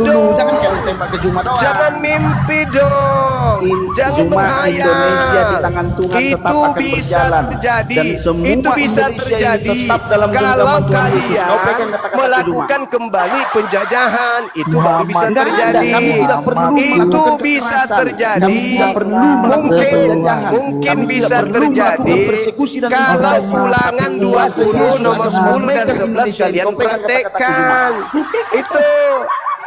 dulu. Jangan dong. kayak tembak ke Zuma doang. Jangan mimpi dong. Jangan Zuma menghayal. Indonesia di tangan Tuhan tetap Itu akan bisa berjalan. terjadi. Dan semua Itu bisa Indonesia ini terjadi tetap dalam kalau genggaman Tuhan Yesus. kalian Kau pegang kata-kata melakukan kembali penjajahan. Itu baru bisa Nggak ada, terjadi. kami tidak perlu Itu melakukan bisa kekerasan. terjadi. Kami tidak perlu melakukan penjajahan. Mungkin Kami bisa tidak perlu terjadi melakukan persekusi dan kalau intimidasi. ulangan Tapi 20 nomor 10 dan Indonesia 11 ini, kalian kau pegang kata-kata praktekkan. Itu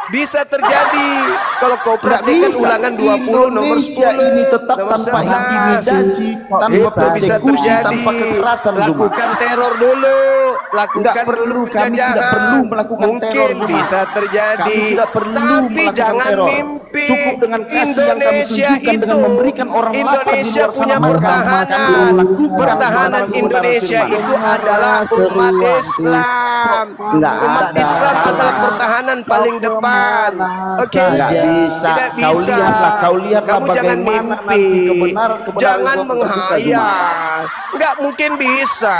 bisa terjadi kalau kau Nggak praktekkan bisa. ulangan 20 nomor 10 Indonesia ini tetap nomor tanpa 11. intimidasi, tanpa Itu bisa persekusi, terjadi. tanpa kekerasan, Zuma. Lakukan teror dulu, Nggak lakukan perlu, dulu kami tidak penjajahan. perlu melakukan Mungkin teror, Zuma. bisa terjadi, Kami tidak perlu tapi melakukan jangan teror. mimpi. Cukup dengan kasih yang kami Indonesia tunjukkan itu, dengan memberikan orang lapar di Indonesia luar punya sana makan. pertahanan. Kami melakukan Pertahanan kebenaran Indonesia firman. itu adalah umat Islam. Nggak Umat ada. Islam adalah pertahanan paling depan. Oke, Nggak bisa. tidak Kau bisa. lihatlah Kamu jangan bagaimana mimpi, nanti kebenaran jangan itu akan terbuka, Zuma. menghayal. Nggak mungkin bisa.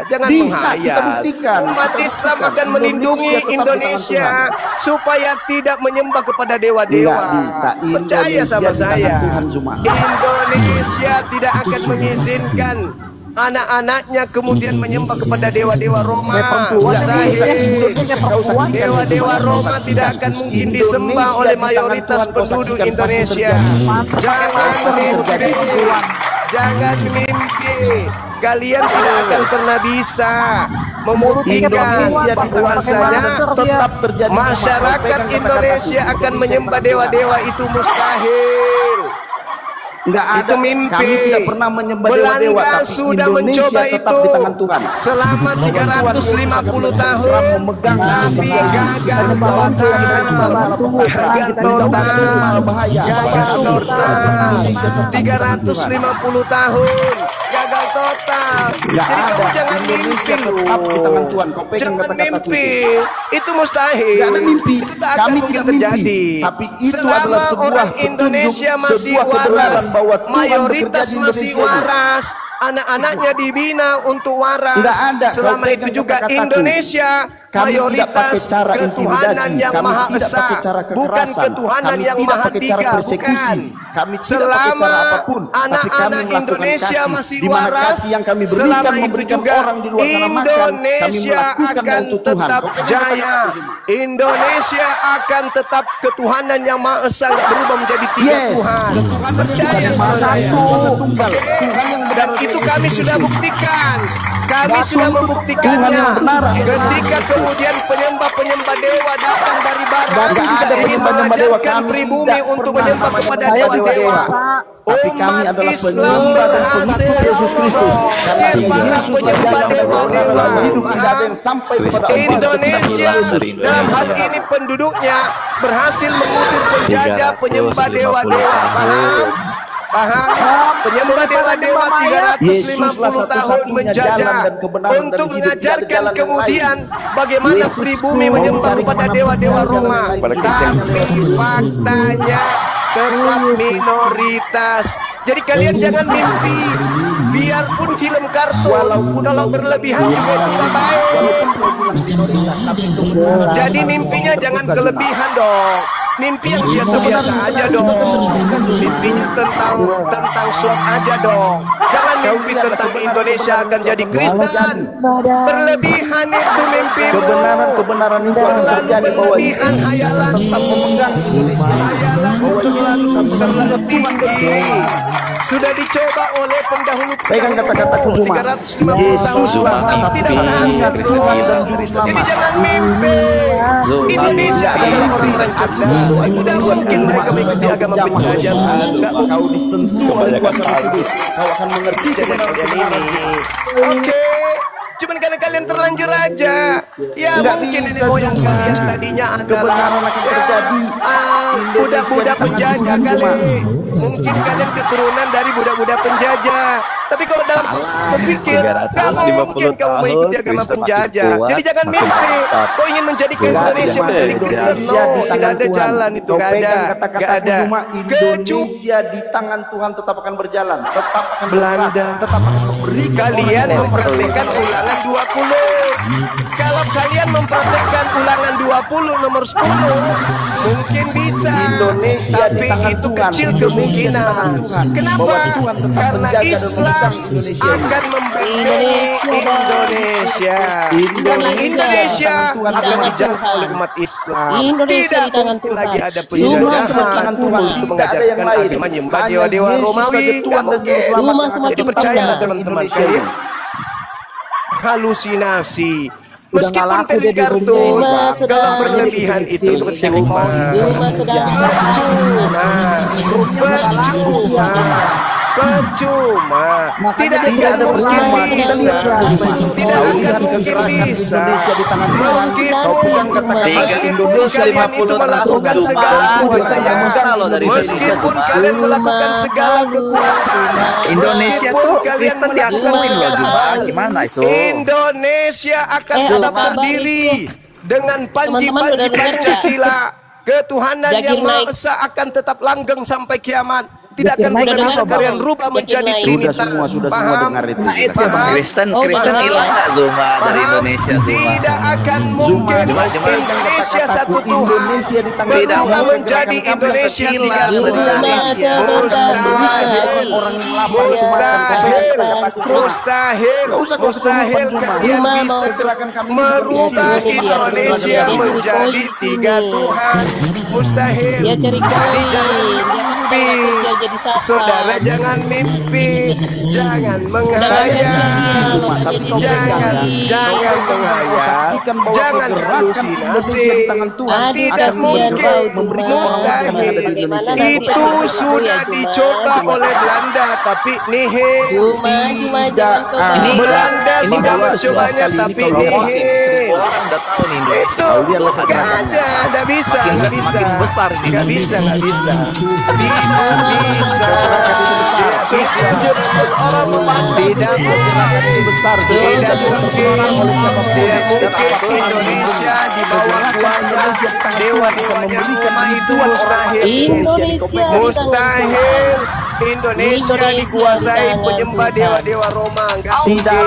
Jangan Bisa, menghayal. kita buktikan. Umat Kita Islam buktikan. akan melindungi Indonesia tetap di Indonesia tangan supaya tidak menyembah kepada dewa-dewa. Nggak bisa. Percaya sama Indonesia di tangan saya. Tuhan, Zuma. Indonesia tidak akan mengizinkan anak-anaknya kemudian menyembah kepada dewa-dewa Roma. Mustahil. Dewa-dewa Roma tidak akan mungkin disembah oleh mayoritas penduduk Indonesia. Jangan mimpi. Jangan mimpi. Kalian tidak akan pernah bisa membuktikan bahwasanya tetap terjadi. masyarakat Indonesia akan menyembah dewa-dewa. Itu mustahil. Nggak ada. Itu mimpi. Kami tidak pernah menyembah Belanda dewa-dewa, tapi sudah Indonesia mencoba tetap itu di tangan Tuhan. selama 350 tahun, memegang tapi gagal total. Gagal total. Gagal total. 350 tahun. Gagal total. Nggak Jadi kamu ada. jangan mimpi Indonesia loh. tetap di tangan Tuhan. Kau pegang Jangan kata-kata mimpi. Tuhan. Itu mustahil. Nggak ada mimpi. Itu tak akan Kami mungkin tidak mimpi. terjadi. Tapi itu Selama adalah sebuah orang petunjuk, Indonesia masih sebuah kebenaran waras, bahwa Tuhan mayoritas bekerja di masih Indonesia ini. waras, anak-anaknya dibina untuk waras. Nggak ada. Selama Kau itu pegang juga kata-kataku. Indonesia Kami tidak mayoritas pakai cara ketuhanan intimidasi. yang Kami maha tidak esa, pakai cara bukan kekerasan. ketuhanan Kami yang tidak maha pakai cara tiga, persekusi. bukan. Kami tidak pakai Selama cara apapun, tapi kami anak-anak melakukan Indonesia kasih. masih Di mana waras, kasih yang kami berikan selama itu memberikan juga orang di luar sana makan, kami Indonesia melakukan akan untuk Tuhan. tetap Kau pegang jaya. kata-kata Indonesia akan tetap ketuhanan yang maha esa, nggak berubah menjadi tiga Yes. Tuhan. Tuhan Percaya bukan sama saya. satu, Tuhan tunggal. Oke. Tuhan yang benar Dan itu dan kami yang sudah sungguh. buktikan. Kami Tuhan sudah yang membuktikannya. benar. Ketika kemudian penyembah-penyembah dewa datang dari barat, Nggak ada ingin penyembah-penyembah dewa. mengajarkan Kami pribumi tidak untuk pernah menyembah namanya kepada dewa-dewa. dewa-dewa. Tapi kami Umat adalah Islam penyembah dan berhasil pengikut Yesus Kristus. mengusir Karena para Yesus penyembah adalah dewa-dewa. dalam hidup tidak ada yang sampai kepada Allah. Indonesia dari dalam hal Indonesia. ini penduduknya berhasil mengusir penjajah penyembah 350 dewa-dewa. Paham? Paham? Penyembah dewa-dewa 350 tahun menjajah untuk mengajarkan kemudian bagaimana pribumi menyembah kepada dewa-dewa Roma. Tapi faktanya tetap minoritas. Jadi kalian jangan mimpi. Biarpun film kartun, kalau berlebihan juga itu nggak baik. Jadi mimpinya jangan kelebihan dong. Mimpi yang biasa-biasa aja dong. Mimpinya tentang slot aja dong. Jangan mimpi tentang Indonesia akan jadi Kristen. Berlebihan itu mimpimu. Kebenaran itu akan Terlalu terjadi bahwa berlebihan hayalan. tetap memegang Indonesia. Hayalan terlalu tinggi. Sudah dicoba oleh pendahulu. Pegang kata-kataku, Zuma. 350 tahun Zuma, tapi tidak tapi berhasil. Jadi jangan mimpi. Zuma. Indonesia adalah orang-orang cerdas. Tidak mungkin mereka mengikuti agama penjajah. Enggak mungkin. Kau disentuh oleh kuasa Roh Kudus, kau akan mengerti Jadi kalian ini. Oke. Cuman karena kalian terlanjur aja. Ya Nggak mungkin bisa, ini moyang Zuma. kalian tadinya adalah Kebenaran akan terjadi. budak-budak penjajah kali. Mungkin kalian keturunan dari budak-budak penjajah. Tapi kalau dalam proses berpikir, gak 350 mungkin kamu mengikuti agama Kristen makin penjajah. kuat, Jadi jangan makin mimpi. mantap. Kau ingin menjadikan Nggak Indonesia ada. menjadi Kristen. No, tidak ada jalan itu. Kau Gak pegang ada. kata-kataku, Gak ada. Zuma. Indonesia di tangan Tuhan tetap akan berjalan, tetap akan Belanda. bergerak, tetap akan memberikan Kalian orang mempraktekkan ulangan 20. Kalau kalian mempraktekkan ulangan 20 nomor 10, mungkin bisa, Indonesia di tapi tangan itu Tuhan. kecil Indonesia di kemungkinan. tangan Tuhan. Kenapa? Bahwa Tuhan tetap Karena menjaga dan Islam memegang Indonesia ini. akan membentengi Indonesia. Indonesia. Dan Indonesia akan dijaga oleh umat Islam. Indonesia Tidak di tangan mungkin Tuhan. lagi ada Semua penjajahan semakin tangan Tuhan. untuk Tidak ada yang mengajarkan lain. agama menyembah Hanya dewa-dewa Yesus Romawi. saja Tuhan Nggak dan Juru mungkin. Selamat Rumah yang akan semakin Jadi percaya bertambah. teman-teman Indonesia kalian, ini. halusinasi. Udah Meskipun nggak laku pilih dia di kartu, rumah. kalau berlebihan itu percuma. Cuma sedang Percuma, tidak akan mungkin bisa, tidak akan mungkin bisa. Meskipun kalian itu melakukan segala meskipun kalian melakukan segala kekuatan, Indonesia tuh Kristen diakuin loh Juma. Gimana itu? Indonesia akan tetap berdiri dengan panji-panji Pancasila. Ketuhanan Jagir yang Maha naik. Esa akan tetap langgeng sampai kiamat. Tidak akan Jagir pernah naik. bisa kalian rubah menjadi Jagir naik. trinitas. Sudah semua Paham? dengar itu. Paham? Kristen Oh, Kristen paham. hilang nggak Zuma dari Paham? Indonesia Zuma? Tidak akan mungkin Juma. Indonesia satu Tuhan Indonesia di tangan Tidak berubah mungkin menjadi gerakan Indonesia Pancasila tiga dari Tuhan. Indonesia. orang yang lapar Mustahil kalian bisa merubah Indonesia menjadi tiga Tuhan. Mustahil. Dia cari Jadi koin. jangan mimpi, Dia jadi satpam. saudara, jangan mimpi, jangan menghayal, jangan menghayal, jangan halusinasi. Tidak mungkin, mustahil. Itu sudah dicoba oleh Belanda, tapi nihil. Belanda Ini sudah bagus loh, mencobanya, sekali tapi dipromosi. nihil. 1000 orang udah tahu nih Indonesia. Itu nggak bisa, nggak bisa, makin besar ini. nggak bisa, tidak bisa, tidak mungkin, tidak mungkin Indonesia di bawah kuasa dewa-dewanya Roma itu mustahil. Indonesia Mustahil Indonesia dikuasai penyembah dewa-dewa Roma. Nggak mungkin.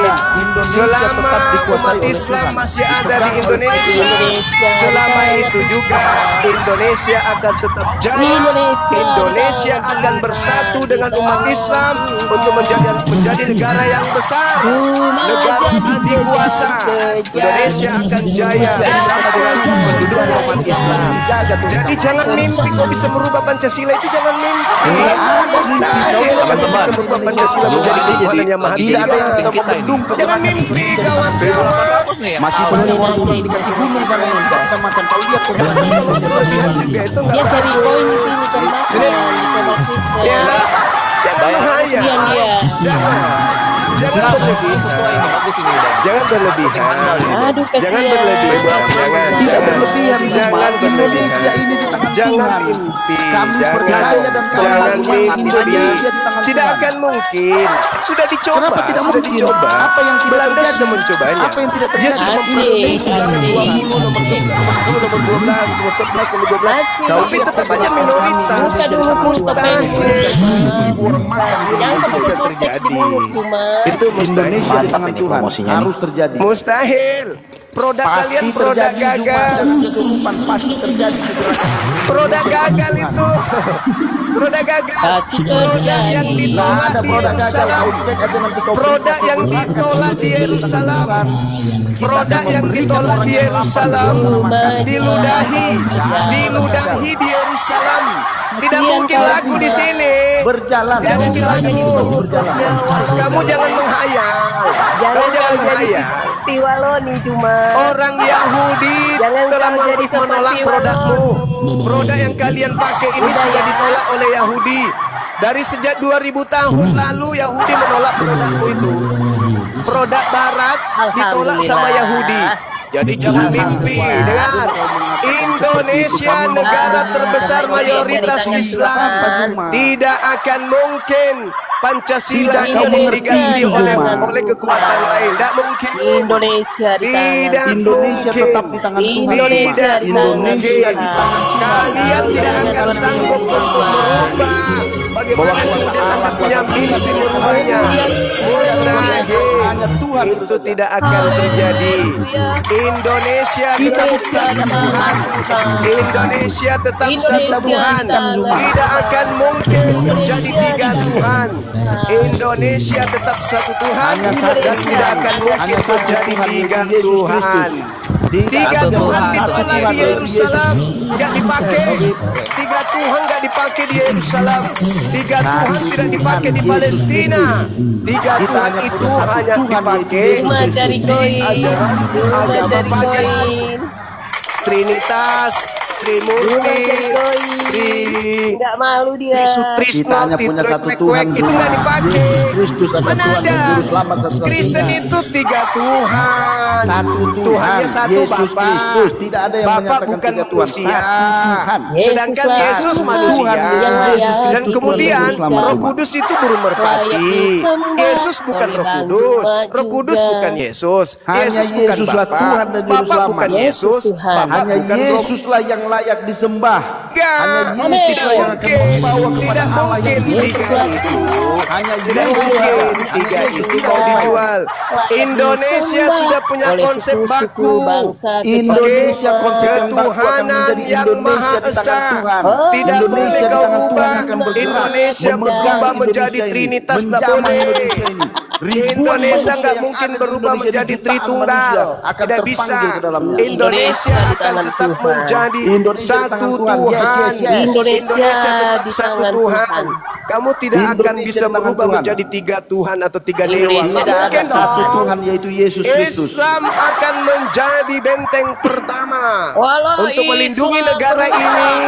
Selama umat Islam masih ada di Indonesia, selama itu juga Indonesia akan tetap jaya. Indonesia akan bersatu dengan umat Islam untuk menjadi negara yang besar, negara adikuasa. Indonesia akan jaya bersama dengan penduduk umat Islam. Jadi jangan mimpi kok bisa merubah Pancasila, itu jangan mimpi. Mustahil akan bisa merubah Pancasila menjadi ketuhanan yang maha tiga. Jangan mimpi kawan-kawan. Masih banyak orang di kaki gunung sana yang tak makan. Kau lihat Berlebihan juga itu Dia nggak cari koin di sini kan Bapak Kristen. ya, jangan Kasihan menghayal. dia. Jangan berlebihan. Sesuai ini bagus ini dan Jangan berlebihan. Aduh Jangan kasihan. berlebihan. tidak berlebihan. Jangan Indonesia berlebihan. ini di tangan Jangan Tuhan. mimpi. Kami percaya dan kami Jangan lakukan mimpi. Indonesia di tangan Tidak Tuhan. akan mungkin. Sudah dicoba. Kenapa tidak Sudah mungkin? dicoba. Apa yang tidak Belanda terjadi? sudah mencobanya. Apa yang tidak Dia terjadi? sudah Asik, memproduksi negara asik. 20, nomor 10, nomor 12, nomor 11, nomor 12. Asik. Tapi tetap aja minoritas. Buka dulu Mustahil. Jangan kau Bisa pakai teks di terjadi. mulut cuma. Itu Indonesia di mustahil. tangan ini Tuhan promosinya nih. harus terjadi. Mustahil. Produk kalian produk gagal. Kesurupan pasti terjadi. Produk gagal itu. Produk gagal. Pasti Produk terjadi. yang Nggak ditolak ada di produk gagal. Yerusalem. Kau cek aja nanti kau Produk periksa yang kau gunakan. ditolak di Yerusalem. Produk yang ditolak di Yerusalem diludahi di Yerusalem. Tidak mungkin laku di sini. Berjalan. Tidak mungkin laku. Berjalan. Kamu jangan menghayal. Kamu jangan menghayal. Waloni cuma. Orang Yahudi Jangan telah kau jadi menolak seperti produkmu. Produk yang kalian pakai ini sudah ditolak oleh Yahudi. Dari sejak 2000 tahun lalu Yahudi menolak produkmu itu. Produk Barat ditolak sama Yahudi. Jadi jangan mimpi. Dengar, Indonesia negara terbesar mayoritas Islam. Tidak akan mungkin Pancasila ini diganti oleh kekuatan lain. Tidak mungkin. Indonesia di tangan. Tidak Indonesia mungkin. tetap di tangan Tuhan. Indonesia Tidak di tangan mungkin. Indonesia di tangan Tuhan. Kalian tidak akan sanggup untuk merubah bagaimana kemudian Anda punya mimpi merubahnya? Mustahil. Itu tidak akan terjadi. Indonesia tetap satu Tuhan. Indonesia tetap satu Tuhan. Tidak akan mungkin menjadi tiga Tuhan. Indonesia tetap satu Tuhan dan tidak akan mungkin menjadi tiga Tuhan. Tiga Tuhan ditolak di Yerusalem, nggak dipakai. Tiga Tuhan nggak dipakai di Yerusalem. Tiga Tuhan tidak dipakai di Palestina. Tiga Tuhan itu hanya dipakai di ajaran agama pagan. Trinitas, Trimurti, nggak malu dia. Kita hanya punya satu Tuhan, itu nggak dipakai. Kristus adalah Mana Tuhan dan ada? Juru Selamat satu-satunya. Kristen itu tiga Tuhan. Satu Tuhan, Tuhannya satu, Yesus Bapa. Kristus. Tidak ada yang Bapa menyatakan bukan tiga Tuhan. manusia. Satu Tuhan. Sedangkan Yesus Yesus lah. manusia. Yang layak Dan kemudian disembah. Roh Kudus itu burung merpati. Layak disembah. Yesus bukan Roh Kudus. Roh Kudus juga. bukan Yesus. Hanya Yesus bukan Yesuslah Bapa. Tuhan dan Juru Bapa Selamat. bukan Yesus Yesus. Tuhan. Bapa Hanya bukan Roh. Yesuslah yang layak disembah. Hanya Tidak Yesuslah yang akan membawa kepada tidak Allah yang mungkin Yesus tiga lah. itu. Hanya Tidak Yesus. mungkin tiga itu mau dijual. Indonesia sudah punya konsep baku. Indonesia konsep yang baku akan Ketuhanan menjadi yang Indonesia Maha di tangan Esa. Tuhan. Tidak boleh Indonesia di kau tangan Tuhan ubah. akan bergerak. Indonesia Memegang berubah menjadi Indonesia ini. Trinitas, tidak Menjamah boleh. Indonesia ini. Ribuan Indonesia manusia nggak yang mungkin ada di berubah Indonesia, menjadi jutaan Tritunggal. manusia akan Tidak bisa. terpanggil ke dalamnya. Indonesia Indonesia di akan tangan tetap Tuhan. menjadi Indonesia di satu tangan Tuhan. Yes, Tuhan. yes, yes. Indonesia tetap di satu tangan Tuhan. Tuhan. Kamu tidak akan Indonesia bisa di tangan berubah Tuhan. menjadi tiga Tuhan atau tiga dewa. Indonesia Nggak Tidak ada mungkin satu dong. Tuhan yaitu Yesus Kristus. Islam akan menjadi benteng pertama Walau untuk melindungi Islam negara berusaha. ini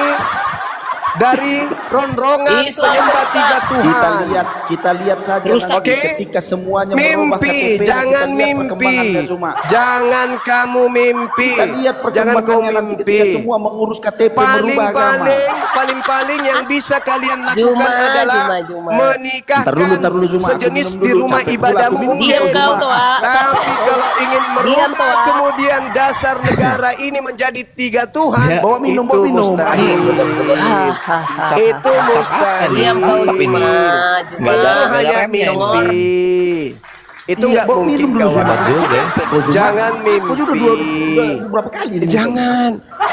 dari ronrongan Islam penyembah berusaha. tiga Tuhan. Kita lihat saja Rusak. nanti Oke. ketika semuanya merubah Mimpi, KTP, jangan kita lihat mimpi. perkembangannya cuma. Jangan kamu mimpi. Kita lihat Jangan kau perkembangannya nanti ketika mimpi. semua mengurus KTP merubah agama. Paling-paling yang bisa kalian lakukan Juma, adalah Juma. menikahkan Ntar dulu, Juma. sejenis Aku minum di dulu, rumah capek pula ibadahmu aku minum. mungkin. Diam kau, Toa. Tapi kalau ingin Diam, merubah Toa. kemudian dasar negara ini menjadi tiga Tuhan, Bawa minum, itu bawa minum. mustahil. Itu mustahil. Diam kau, Juma. Itu hanya mimpi. Itu Iya, nggak bawa mungkin minum dulu, kawan. Zuma. juga. Kau Zuma. Jangan Kau juga mimpi. udah berapa kali ini?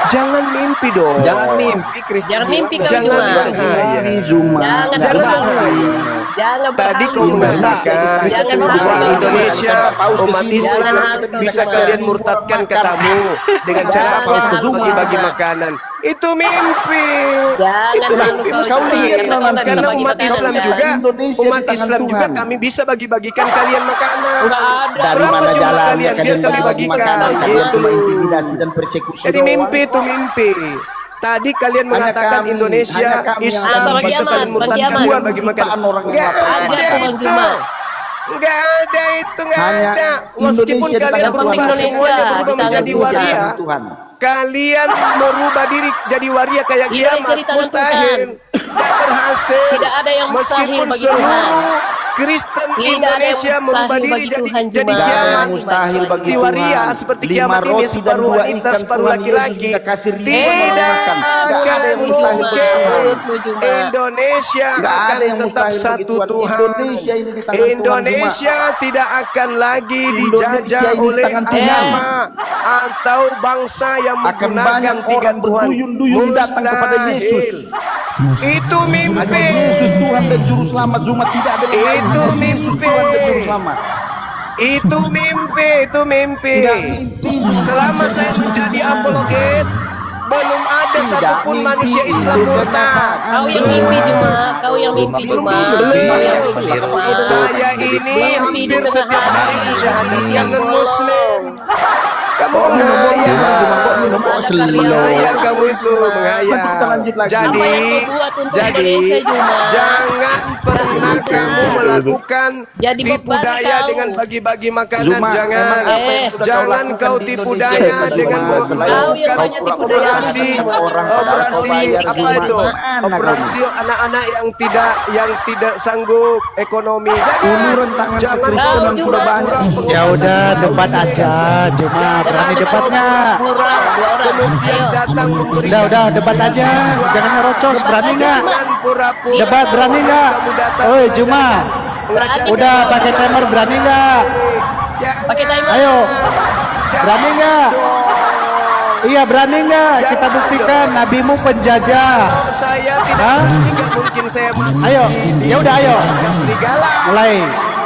Jangan mimpi dong. Jangan mimpi Kristen. Jangan mimpi kau, Jangan Juma. berbahaya. Zuma. Jangan Jangan berhayal. berbahaya. Jangan Tadi kau berhayal. mengatakan Jangan bahwa berhayal. Indonesia umat Islam Jangan halu, bisa Zuma. kalian murtadkan katamu dengan cara Jangan apa? halu, Bagi-bagi Zuma. makanan. Itu mimpi. Jangan Itu halu mimpi kau, mustahil. Zuma. Karena umat Bagi-bagi Islam makanan. juga, Indonesia umat di tangan Islam juga Tuhan. kami bisa bagi-bagikan kalian makanan. Nggak ada. Dari Berapa mana jumlah jalannya kalian? Biar kalian kami bagi bagikan. makanan, kalian Gitu. cuma intimidasi dan persekusi Jadi doang. mimpi itu mimpi. Tadi kalian Hanya mengatakan kami, Indonesia hanya kami yang Islam akan bisa bagi kalian aman, murtadkan bagi aman. bukan bagi makan. Jutaan orang yang Nggak lapar. Ada, ada Bang itu. Juma. Nggak ada itu, nggak Hanya ada. Meskipun Indonesia di kalian tangan berubah Tuhan. semuanya Indonesia berubah di tangan menjadi Tuhan. waria. Tuhan. Kalian merubah diri jadi waria kayak Indonesia kiamat, di tangan mustahil. Tidak berhasil. Tidak ada yang mustahil Meskipun bagi Tuhan. seluruh Kristen Tidak ada yang Indonesia merubah mustahil diri bagi jadi Tuhan, jadi Juma. Tidak ada kiamat. yang mustahil bagi Di waria Tuhan. seperti 5 kiamat ini roti dan separuh 2 wanita ikan separuh Tuhan Yesus laki-laki. sudah kasih ribuan Tidak orang makan. Tidak ada akan yang mustahil bagi Tuhan. mungkin. Indonesia Nggak ada akan yang tetap mustahil bagi satu Tuhan. Tuhan. Indonesia ini di tangan Tuhan, Indonesia tidak akan lagi Indonesia dijajah ini di oleh tangan Tuhan. agama atau bangsa yang Akan menggunakan banyak tiga orang Tuhan. berduyun-duyun datang kepada Yesus. Itu Hanya mimpi. Yesus Tuhan dan Juru Selamat. Zuma tidak ada yang lain. Itu Hanya Yesus mimpi. Tuhan dan Juru Selamat. Itu mimpi, itu mimpi. Tidak mimpi. Selama saya menjadi apologet, belum ada Tidak satupun mimpi. manusia Islam murtad. Kau yang mimpi Juma, kau yang mimpi Juma. Kau yang mimpi Juma. Saya ini hampir setiap hari mensyahadati non-muslim. Kamu menghayal kamu itu menghayal. Kita lanjut lagi. Jadi, Apa yang kau buat untuk jadi Indonesia, Juma? jangan pernah kamu melakukan Jadi tipu beban daya kau. dengan bagi-bagi makanan. Zuma, Jangan, emang apa yang sudah jangan kau kau lakukan di tipu Indonesia daya itu, dengan Zuma? Kau yang melakukan banyak tipu daya operasi, sama orang. operasi Kau apa bayar itu? Zuma. Operasi anak-anak yang tidak sanggup ekonomi. Uluran tangan Jangan kekristenan Juma. sudah banyak. Ya udah debat aja, cuma berani debatnya. Kemudian datang memberikan. Udah debat aja, jangan nyerocos. Berani nggak? Pura-pura. Debat berani nggak? Oi Juma, udah pakai timer berani nggak? Pakai timer. Ayo, berani nggak? Iya berani nggak? Kita buktikan nabimu penjajah. Saya tidak mungkin saya masuk. Ayo, ya udah ayo. Serigala. Mulai.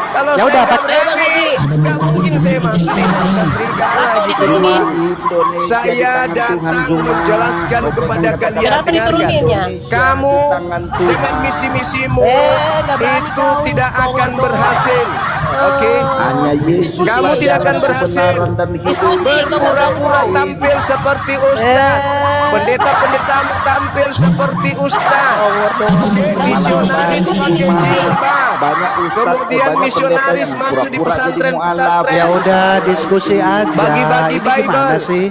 Kalau Ya udah, saya berani, nggak mungkin saya masuk di serigala gitu. Saya datang menjelaskan kepada kalian. Kenapa dituruninnya? Kamu dengan misi-misimu itu tidak akan berhasil. Oke, Hanya Yesus kamu tidak akan berhasil. Berpura-pura tampil seperti ustaz. Pendeta-pendetamu tampil seperti ustaz. Oke, misionaris pakai jilbab. Kemudian misionaris masuk di pesantren-pesantren. Ya udah diskusi aja. Bagi-bagi Ini gimana Bible. sih?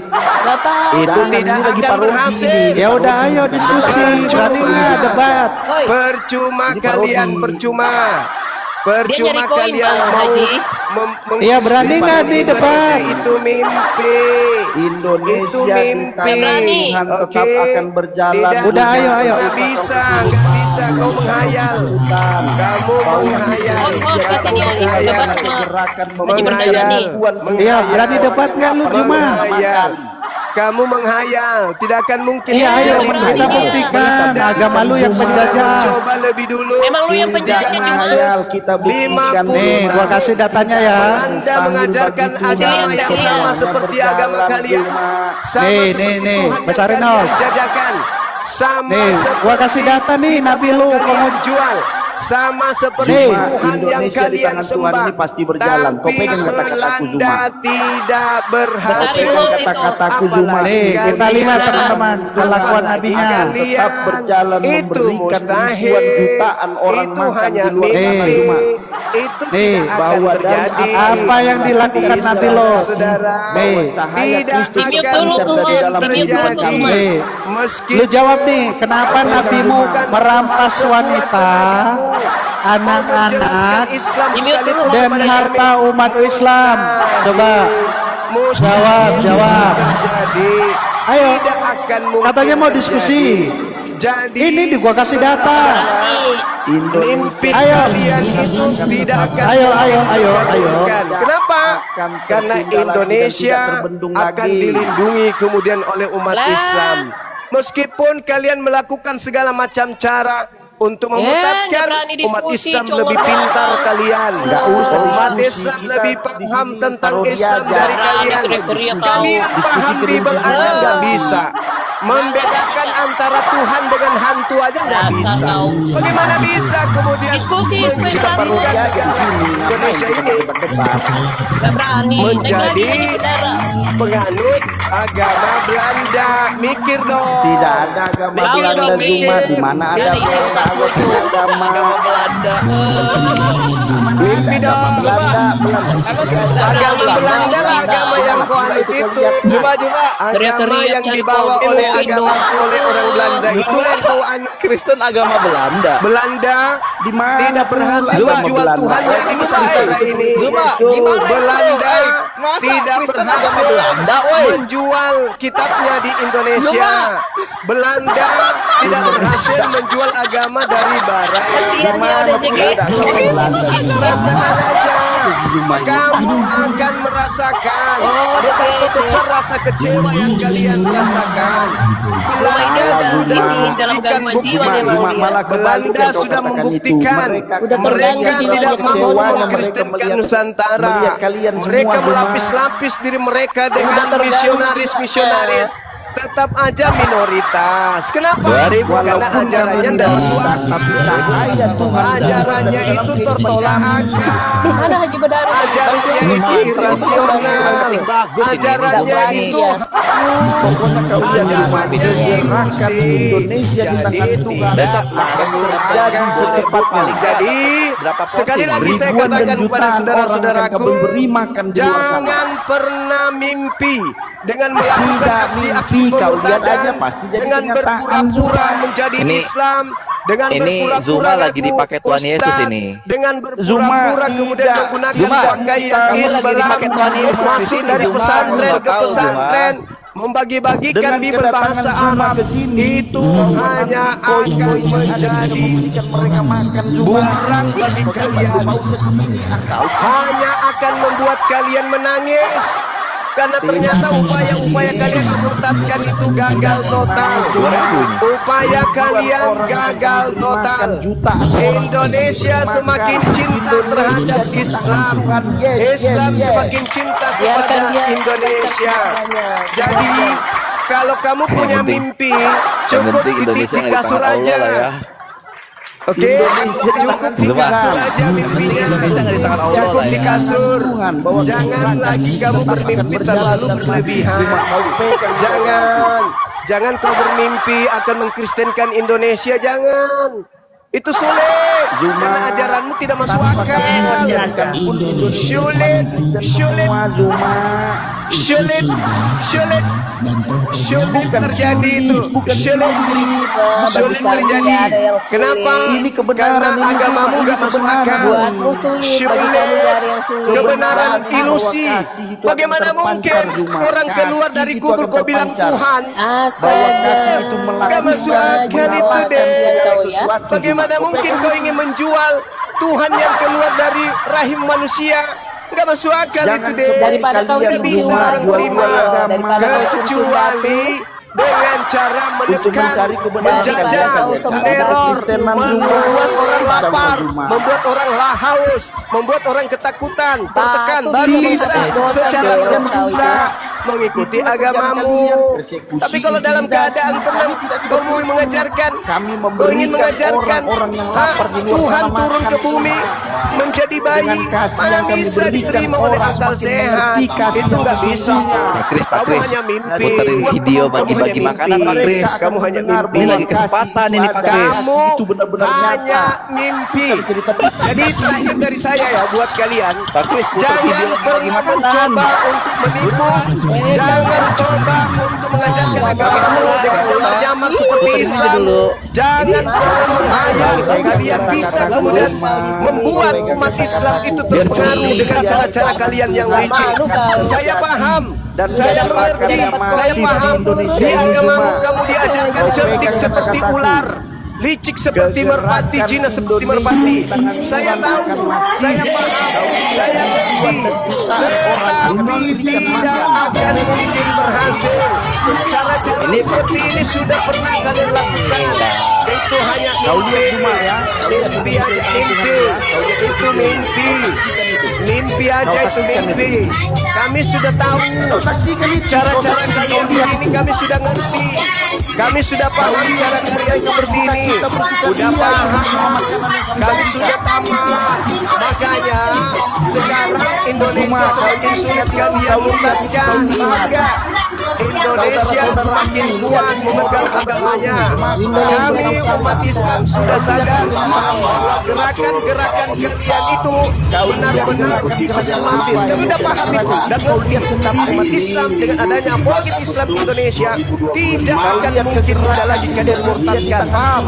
Itu tidak akan berhasil. Ya udah ayo diskusi. Berani nggak debat? Percuma kalian, percuma. Dia Percuma nyari koin, kalian Bang mau Haji. Iya, berani nggak di debat? Itu mimpi. Itu Indonesia di mimpi. tangan Tuhan tetap Oke. akan berjalan. Tidak, Udah, ayo. Nggak bisa kau menghayal. Kamu menghayal. Bos, kasih dia nih, debat sama Haji Perdana nih. Iya berani debat nggak lu Juma? Menghayal. Kamu menghayal, tidak akan mungkin. Iya ayo terjadi. kita buktikan agama lu yang penjajah. Coba lebih dulu. Memang lu yang penjajah Juma. Menghayal kita buktikan. Nih gua kasih datanya ya. Anda mengajarkan agama yang sama seperti agama kalian. Sama Nih, seperti nih, Tuhan besarin, yang Nos. kalian jajakan. Sama Nih gua kasih data nih nabi lu kalian jual. Sama seperti Nih, Tuhan yang Indonesia di kalian tangan Tuhan sembah. ini pasti berjalan. Kau Tapi pegang kata-kataku Belanda Zuma. tidak berhasil. Besarin, Nos, itu. Kata-kataku Zuma. Nih kita lihat teman-teman kelakuan nabinya. Tetap berjalan Itu memberikan mustahil. ribuan jutaan orang Itu makan hanya di luar sana mimpi. Zuma. Itu Nih, tidak akan bahwa dan terjadi. apa yang dilakukan Nabi lo? Saudara, Nih. Cahaya tidak Kristus Di-mute akan dulu tuh, Mas. Di-mute dulu tuh, terjadi. Zuma. Nih, Meski lu jawab nih, kenapa nabimu merampas wanita, anak-anak, Islam Di-mute dulu, Mas. dan harta umat Islam? Coba jawab. Jadi, Ayo, tidak akan mungkin katanya mau diskusi. Jadi Ini di gua kasih data. mimpi Ayo. kalian itu tidak akan Ayo. Kenapa? Karena Indonesia akan dilindungi kemudian oleh umat Lah. Islam. Meskipun kalian melakukan segala macam cara untuk nggak memutapkan berani umat diskusi, Islam colok. lebih pintar kalian. Nggak usah Umat diskusi, Islam kita lebih di paham sini tentang taruh Islam dia dari aja. kalian. Teriak-teriak kau. Kalian paham Bible aja nggak bisa. Membedakan antara Tuhan dengan hantu aja nggak Dasar bisa. kau. Bagaimana bisa kemudian Diskusi, supaya menjadikan berani. negara Indonesia ini Nggak berani. menjadi Naik lagi, darah. penganut agama Belanda? Mikir dong. Tidak ada agama Mikir Belanda dong, Zuma. mikir. Di mana ada Dari isi agama Belanda. Mimpi dong. Agama Belanda lah agama yang kau anut itu. Juma. Agama Teriak-teriak yang cari dibawa kau. oleh Indo. agama oleh orang Belanda itu yang kau anut. Kristen agama Belanda. Belanda Di mana tidak berhasil Zuma, menjual Belanda? Tuhan yang di Nusantara ini. Zuma, gimana itu? Belanda Masa tidak Kristen agama berhasil Belanda, woi? menjual kitabnya di Indonesia. Belanda tidak berhasil menjual agama dari Barat. Kasihan dia udah JKT. Rasakan aja. Kamu akan merasakan betapa besar rasa kecewa yang kalian rasakan. Belanda sudah dalam membuktikan gangguan jiwa memang dia. Belanda sudah membuktikan mereka tidak mampu mengkristenkan Nusantara. Mereka melapis-lapis diri mereka dengan misionaris-misionaris. Tetap aja minoritas. Kenapa? Karena ajarannya tidak masuk akal. Ajarannya itu tertolak akal. Mana Haji Badari? Ajarannya itu irasional. Ajarannya itu ajarannya Indonesia di tangan Tuhan. Besok Jadi secepatnya. Jadi sekali lagi saya katakan kepada saudara-saudaraku, memberi makan di luar sana. jangan pernah mimpi dengan melakukan Tidak aksi-aksi mimpi, kau lihat aja pemurtadan, pasti jadi dengan kenyataan. berpura-pura menjadi Ini Islam, Dengan Ini berpura-pura Zuma lagi ngaku dipakai Tuhan Ustaz, Yesus ini. Dengan berpura-pura kemudian menggunakan Zuma, pakaian kamu lagi Islam, dipakai Tuhan Yesus di masuk sini, dari Zuma. pesantren Kamu ke tahu, pesantren, membagi-bagikan Dengan Bibel bahasa kedatangan Zuma Arab ke sini, itu hanya akan menjadi mereka makan bumerang bagi kalian. Hanya akan membuat kalian menangis. Karena ternyata upaya-upaya kalian memurtadkan itu gagal total. Upaya kalian gagal total. Indonesia semakin cinta terhadap Islam. Islam semakin cinta kepada Indonesia. Jadi kalau kamu punya mimpi, cukup titik di kasur aja. Oke, cukup di kasur aja mimpinya. Indonesia nggak di tangan Allah Cukup lah di ya. kasur. Jangan lagi kamu bermimpi terlalu berlebihan. Jangan kau bermimpi akan mengkristenkan Indonesia. Jangan. Itu sulit. Karena ajaranmu tidak masuk akal. Sulit terjadi itu. Sulit terjadi. Kenapa? Karena agamamu nggak masuk akal. Buatmu sulit, bagi kamu gak ada yang sulit. Kebenaran ilusi. Bagaimana mungkin orang keluar dari kubur kau bilang Tuhan? Astaga, Gak masuk akal itu deh. Bagaimana mungkin kau ingin menjual Tuhan yang keluar dari rahim manusia? Gak masuk akal itu deh. Daripada kau Tidak bisa orang terima, kecuali dengan cara menekan, menjajah, meneror, membuat orang lapar, membuat orang haus, membuat orang ketakutan, tertekan, baru bisa secara terpaksa mengikuti agamamu. Tapi kalau dalam keadaan tenang, kau mau mengajarkan, kau ingin mengajarkan Tuhan turun ke bumi menjadi bayi, mana bisa diterima oleh akal sehat? Itu nggak bisa. Pak Kris, Hanya mimpi. puterin video bagi-bagi makanan Pak Kris. Kamu hanya mimpi. Ini lagi kesempatan ini Pak Kris. Kamu hanya mimpi. Jadi terakhir dari saya ya buat kalian, Pak Kris, puter video jangan bagi-bagi pernah makanan. mencoba untuk menipu, jangan coba untuk mengajarkan agama dengan nyamar-nyamar seperti Islam. Jangan pernah menghayal kalian bisa kemudian membuat umat Islam itu terpengaruh dengan cara-cara kalian yang licik. Saya paham. Saya mengerti, saya paham. Di agamamu kamu diajarkan cerdik seperti ular, licik seperti merpati, jinak seperti merpati. Saya tahu, saya paham, saya ngerti. Tetapi tidak akan mungkin berhasil. Cara-cara seperti ini sudah pernah kalian lakukan. Itu hanya mimpi aja, mimpi. Itu mimpi. Mimpi aja itu mimpi. Kami sudah tahu cara-cara kalian begini, kami sudah ngerti. Kami sudah paham cara kalian seperti ini. Udah paham. Kami sudah tamat. Makanya sekarang Indonesia semakin sulit kalian murtadkan. Paham gak? Indonesia semakin kuat memegang agamanya. Kami umat Islam sudah sadar bahwa gerakan-gerakan kalian itu benar-benar sistematis. Kami udah paham itu dan ngerti. Tapi umat Islam dengan adanya apologet Islam di Indonesia tidak akan mungkin mudah lagi kalian murtadkan. Paham?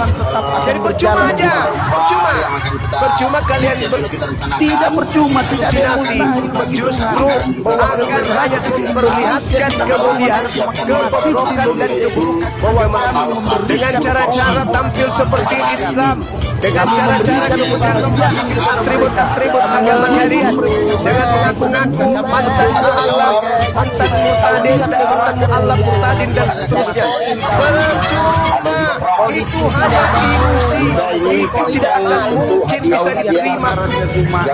Jadi percuma aja. Percuma kalian tidak percuma halusinasi, justru akan hanya memperlihatkan kemudian kebobrokan dan keburukan agama dengan cara-cara tampil seperti Islam, dengan cara-cara kemudian membagikan atribut-atribut agama kalian, dengan mengaku-ngaku mantan Allah, mantan murtadin dan mantan Allah murtadin dan seterusnya. Percuma, itu hanya ilusi, itu tidak akan mungkin bisa diterima.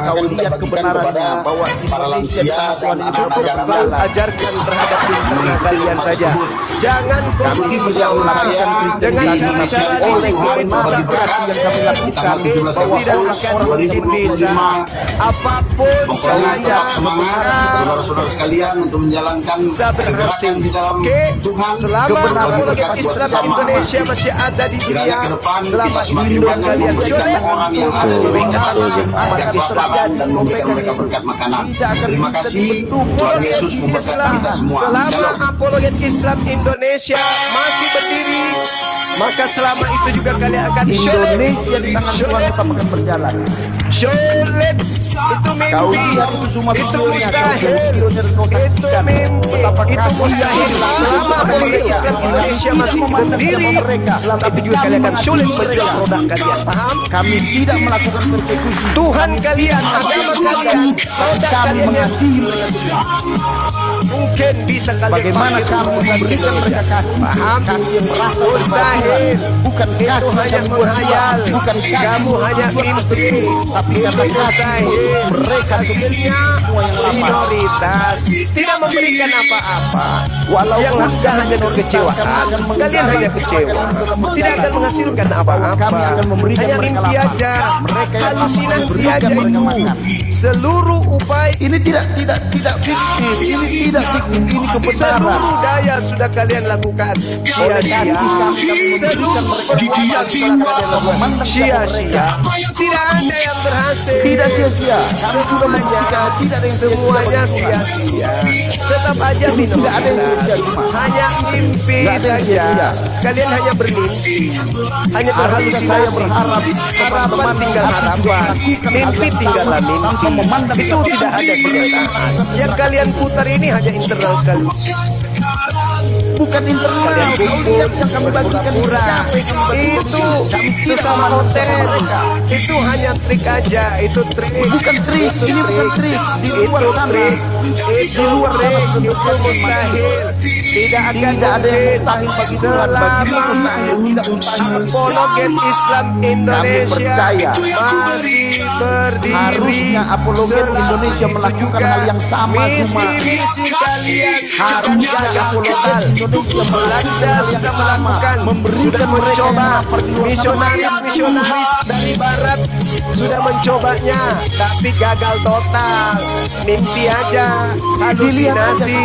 Kau lihat kebenarannya bahwa Indonesia Cukup kau ajarkan terhadap internal kalian saja. Jangan kau melakukan dengan cara-cara licik itu tak berhasil. Itu tidak akan mungkin bisa. Apapun caranya, saudara-saudara sekalian untuk menjalankan bisa berhasil. Oke, selama apologet Islam Indonesia masih ada di dunia, selama ini juga kalian sudah umat Islam dan memberikan mereka berkat makanan. Terima kasih. Tuhan Yesus memberkati kita semua. Selama apologet Islam Indonesia masih berdiri, maka selama itu juga kalian akan Indonesia di tangan Tuhan tetap akan berjalan. sulit. Itu Kau mimpi, lihat itu cuma itu videonya, mustahil, kau itu mimpi, betapa itu kasih mustahil. Tuhan. Selama apologet Islam Indonesia masih berdiri, selama itu juga kalian akan sulit menjual produk kalian. Paham? Kami tidak melakukan persekusi. Tuhan kalian, agama kalian, produk kalian yang mungkin bisa kalian Bagaimana pakai kamu untuk memberikan Indonesia. mereka kasih? Paham? Kasih yang berasal dari Mustahil. Tuhan. Bukan Itu kasih hanya yang menghayal, bukan kasih kamu hanya mimpi, tapi itu karena mustahil. mereka Hasilnya minoritas tidak memberikan apa-apa. Walaupun Yang ada hanya kekecewaan, kalian hanya kecewa, tidak akan menghasilkan apa-apa, hanya mimpi aja, halusinasi aja itu. Seluruh upaya, ini tidak fiktif, ini tidak fiktif, ini kebenaran. seluruh daya sudah kalian lakukan sia-sia. Seluruh perbuatan telah kalian lakukan sia-sia. Tidak ada yang berhasil. Tidak sia-sia. Kami sudah membuktikan tidak ada yang Semuanya sia-sia. sia-sia. Tetap aja minum. Tidak ada yang sia-sia, cuma. Hanya mimpi Tidak ada yang saja. sia-sia. Kalian hanya bermimpi, hanya berhalusinasi. Harapan tinggal harapan, mimpi tinggallah mimpi. Itu tidak ada kenyataan. Yang kalian putar ini hanya internal kalian. Bukan internal. Kalian Kau kumpul, lihat yang kami bagikan pura-pura. siapa yang kami bagikan? Itu Kami tidak sesama memandang konten. mereka. Itu hanya trik aja. Itu trik. Bukan trik, Itu ini bukan trik. Di Itu luar sana. trik. Itu Di luar sana trik. sudah Itu terjadi. mustahil. Tidak akan Tidak ada yang mungkin. mustahil bagi Tuhan. Bagi Selama mustahil, tidak mustahil. apologet Islam Indonesia percaya. masih berdiri. Harusnya apologet Selama Indonesia itu melakukan juga hal yang sama, misi-misi kalian Harusnya gagal apologet total. Indonesia Belanda sudah melakukan, sudah mencoba, misionaris dari barat sudah mencobanya, tapi gagal total. Mimpi aja, halusinasi,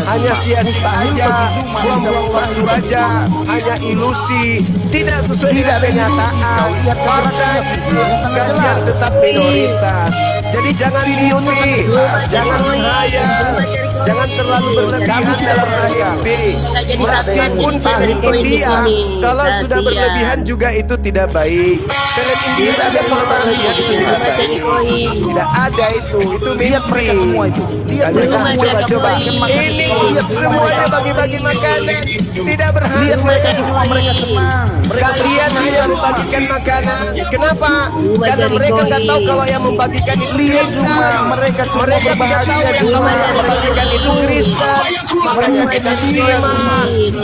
hanya sia-sia aja, buang-buang waktu aja, hanya ilusi, tidak sesuai dengan kenyataan. Warga kalian tetap minoritas. Jadi jangan mimpi, jangan menghayal, jangan terlalu berlebihan dalam mimpi. Meskipun film India, kalau sudah berlebihan juga itu tidak baik. Film India juga kalau berlebihan itu tidak baik. Tidak ada itu mimpi. Kalian coba-coba. Ini semuanya bagi-bagi makanan, tidak berhasil. Mereka senang. Kalian hanya membagikan makanan. Kenapa? Karena mereka nggak tahu kalau yang membagikan itu Kristen. Mereka Mereka tidak tahu yang kalau yang membagikan itu Kristen. Makanya kita terima.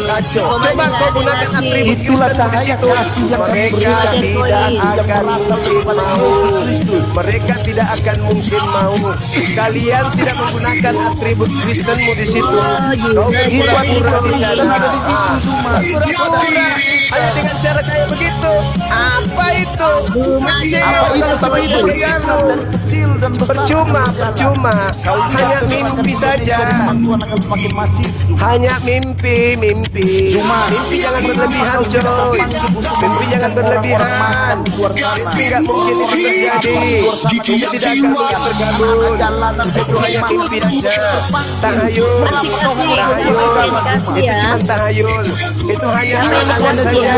Kacau. Coba kau gunakan atribut Kristen di situ. Mereka tidak akan mungkin mau. Mereka tidak akan mungkin mau. Kalian tidak menggunakan atribut Kristenmu di situ. Kau pura-pura di sana. Pura-pura. Hanya dengan cara kayak begitu. Apa itu? Kecil. Kalau cuma itu begitu. Percuma. Hanya mimpi saja. Hanya mimpi. Mimpi jangan berlebihan, coy. Mimpi jangan berlebihan. Mimpi nggak mungkin itu terjadi. Mimpi tidak akan mungkin bergabung. Itu hanya mimpi aja. Tahayul. Itu cuma tahayul. Itu hanya angan-angan saja.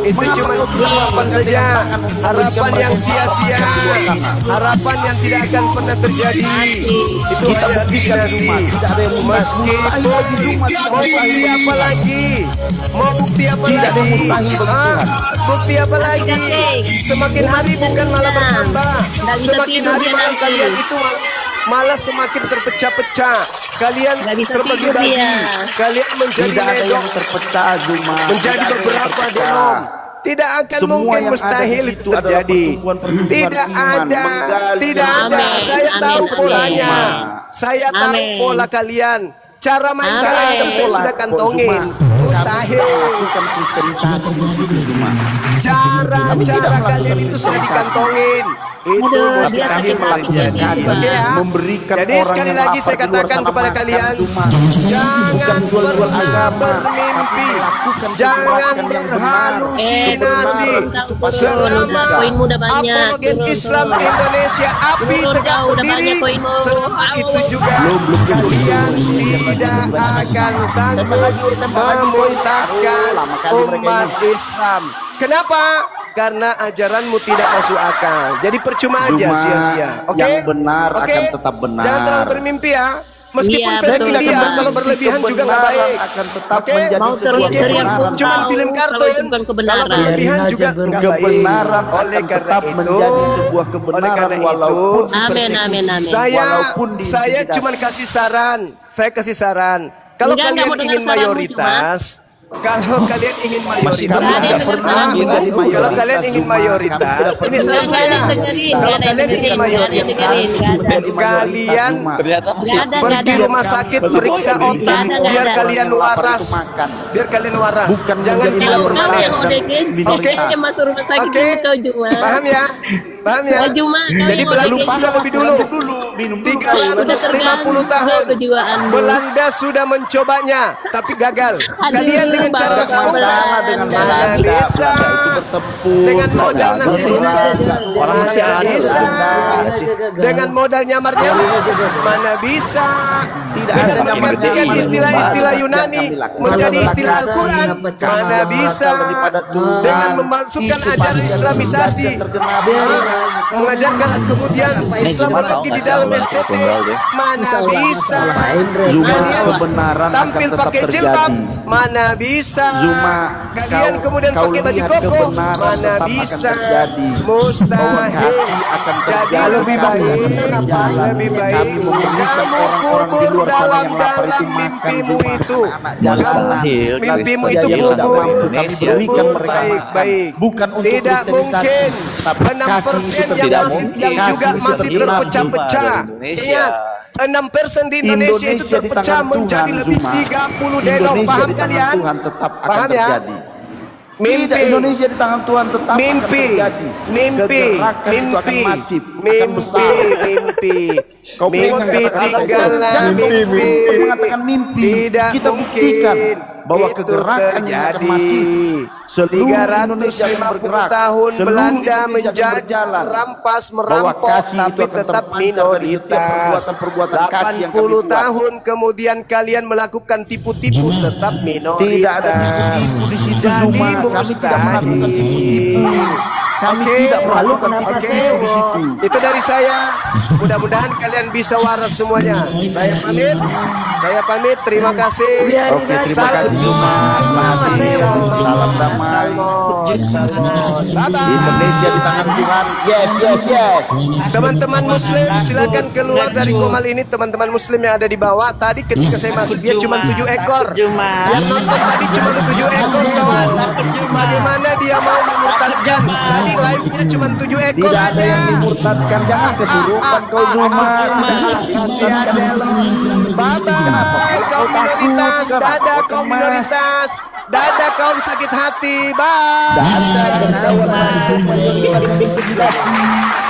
Itu cuma harapan saja. Harapan yang sia-sia. Harapan yang tidak akan pernah terjadi. Itu hanya halusinasi. Meskipun mau bukti apa lagi? Mau bukti apa lagi? Bukti apa lagi? Semakin hari bukan malah bertambah. Semakin hari malah kalian itu malah semakin terpecah-pecah. Kalian terbagi-bagi. Kalian menjadi yang terpecah, Juma. menjadi beberapa denom. Tidak akan mungkin, mustahil itu terjadi. Tidak ada. Saya tahu polanya. Saya tahu pola kalian. Cara main kalian itu saya sudah kantongin. Mustahil. Cara kalian itu sudah dikantongin. Itu mustahil terjadi. Oke ya. Jadi sekali lagi saya katakan kepada kalian, jangan pernah bermimpi, jangan berhalusinasi. Selama apologet Islam Indonesia api tegak berdiri, selama itu juga kalian tidak akan sanggup memberontakkan umat Islam. Kenapa? Karena ajaranmu tidak masuk akal. Jadi percuma aja, sia-sia. Oke? Yang benar akan tetap benar. Jangan terlalu bermimpi ya. Meskipun film India kalau berlebihan juga nggak baik. Akan tetap Oke? menjadi Mau terus sebuah teriak kebenaran. Cuma film kalau kartun. itu bukan kebenaran. Kalau berlebihan juga nggak baik. Kebenaran Oleh akan karena tetap itu, menjadi sebuah oleh kebenaran karena itu, walaupun Amin, amin, amin. Walaupun Saya diintimidasi. cuma kasih saran. Saya kasih saran. Kalau Enggak, kalian mau dengar ingin saranmu, mayoritas, kalau kalian ingin Masih mayoritas, Nggak ada yang dengar saranmu. kalau kalian ingin mayoritas, ini saran saya. Kalau kalian ingin mayoritas, kalian Ternyata masih pergi rumah sakit periksa otak biar kalian waras. Biar kalian waras. Bukan Jangan menjadi gila Kau bermalas. yang udah genci, Oke. yang masuk rumah sakit Oke. dulu kau Juma. Paham ya? Paham ya? Kau Juma, kau Jadi yang udah Belanda genci. sudah lebih dulu. Minum dulu. 350 tahun kejiwaanmu. Belanda sudah mencobanya tapi gagal. Aduh, Kalian dengan cara Bapak sekarang dengan Belanda. mana bisa dengan modal nasi bungkus, orang masih mana ada bisa dengan modal nyamar-nyamar, mana bisa Tidak dengan ada menggantikan nyamar-nyamar. istilah-istilah Yunani menjadi istilah Al-Quran, mana bisa dengan memasukkan ajaran Islamisasi, mengajarkan kemudian Islam lagi di dalam STT, mana bisa kalian kebenaran akan tampil tetap pakai terjadi. jilbab, mana bisa Zuma, kalian kemudian kau pakai baju lihat koko, kebenaran mana tetap akan bisa terjadi. mustahil. Kasih akan Jadi terjadi, lebih kasih baik, akan terjadi. lebih baik Kami memberikan kamu orang-orang di kubur luar sana dalam yang lapar itu makan mimpimu Zuma, itu. anak-anak jalanan. Mustahil Mimpimu Kristen itu hilang kubur. dari Indonesia. Kami berikan Kubur mereka baik-baik. makan. Bukan untuk Tidak kristenisasi, mungkin tapi 6% kasih itu yang tidak masih mungkin. yang juga Kasih masih seperti terpecah-pecah. Zuma dari Indonesia. Ingat, 6% di Indonesia itu Indonesia di terpecah tangan menjadi Tuhan, lebih Zuma. 30 denong. Indonesia Paham di tangan kalian? Tuhan tetap akan Paham ya? terjadi. Mimpi. Tidak, Indonesia di tangan Tuhan tetap Mimpi, akan terjadi. mimpi, Kegerakan itu akan mimpi, masif, akan mimpi, besar. mimpi, Kau pengen mimpi mengatakan itu? tinggallah Jangan kau mimpi. mengatakan mimpi. Tidak Kita mungkin buktikan bahwa itu kegerakan yang akan terjadi. masif. Seluruh Indonesia akan 350 bergerak. tahun Seluruh Belanda Indonesia akan menjadi berjalan. merampas Bahwa merampok kasih itu tapi akan tetap terpancar dari setiap minoritas. perbuatan-perbuatan kasih yang kami 80 buat. tahun kemudian kalian melakukan tipu-tipu tetap minoritas. Tidak ada tipu-tipu di situ, Jadi Zuma. Kami tidak melakukan tipu-tipu. Kami Oke. tidak melakukan Oke. tipu-tipu di situ. Itu dari saya. Mudah-mudahan kalian bisa waras semuanya. Saya pamit. Saya pamit. Terima kasih. Oke, terima kasih Zuma. Salam damai. Bye-bye. Indonesia di tangan Tuhan. Yes, yes, yes. Teman-teman muslim silakan keluar dari komal ini. Teman-teman muslim yang ada di bawah. Tadi ketika saya masuk dia cuma 7 ekor. Yang nonton tadi cuma 7 ekor kawan. Bagaimana dia mau memurtadkan? Tadi live-nya cuma 7 ekor Tidak ada aja. yang dimurtadkan. Jangan kesurupan kau Zuma. Kasih ada. Bye-bye kaum minoritas. Dadah kaum minoritas. Dadah kaum sakit hati. Bye. Dadah kawan mayoritas yang diintimidasi.